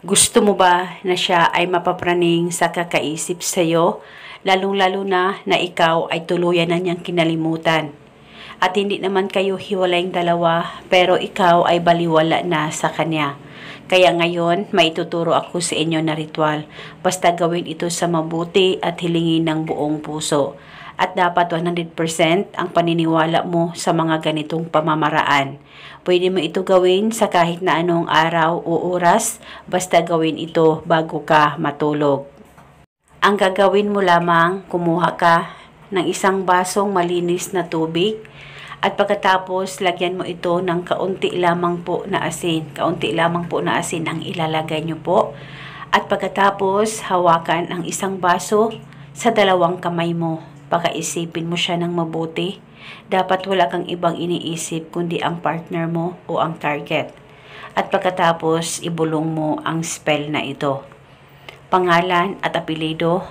Gusto mo ba na siya ay mapapraning sa kakaisip sa'yo, lalong-lalo na ikaw ay tuluyan na niyang kinalimutan? At hindi naman kayo hiwalayng dalawa, pero ikaw ay baliwala na sa kanya. Kaya ngayon, maituturo ako sa inyo na ritual. Basta gawin ito sa mabuti at hilingin ng buong puso. At dapat 100% ang paniniwala mo sa mga ganitong pamamaraan. Pwede mo ito gawin sa kahit na anong araw o oras, basta gawin ito bago ka matulog. Ang gagawin mo lamang, kumuha ka ng isang basong malinis na tubig at pagkatapos lagyan mo ito ng kaunti lamang po na asin. Kaunti lamang po na asin ang ilalagay nyo po. At pagkatapos hawakan ang isang baso sa dalawang kamay mo. Pakaisipin mo siya ng mabuti. Dapat wala kang ibang iniisip kundi ang partner mo o ang target. At pagkatapos ibulong mo ang spell na ito. Pangalan at apelido.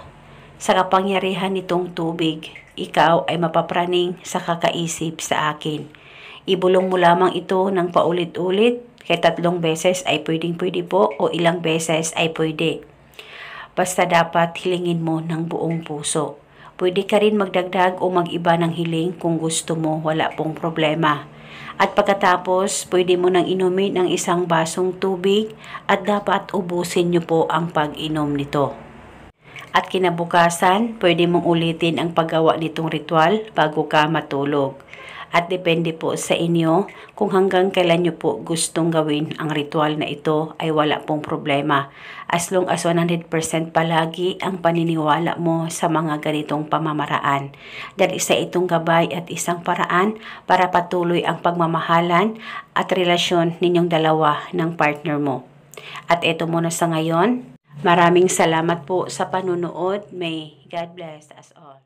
Sa kapangyarihan nitong tubig, ikaw ay mapapraning sa kakaisip sa akin. Ibulong mo lamang ito ng paulit-ulit. Kaya 3 beses ay pwedeng-pwede po o ilang beses ay pwede. Basta dapat hilingin mo ng buong puso. Pwede ka rin magdagdag o mag-iba ng hiling kung gusto mo, wala pong problema. At pagkatapos, pwede mo nang inumin ng isang basong tubig at dapat ubusin nyo po ang pag-inom nito. At kinabukasan, pwede mong ulitin ang paggawa nitong ritual bago ka matulog. At depende po sa inyo kung hanggang kailan nyo po gustong gawin ang ritual na ito ay wala pong problema. As long as 100% palagi ang paniniwala mo sa mga ganitong pamamaraan. Dahil isa itong gabay at isang paraan para patuloy ang pagmamahalan at relasyon ninyong dalawa ng partner mo. At ito muna sa ngayon. Maraming salamat po sa panunood. May God bless us all.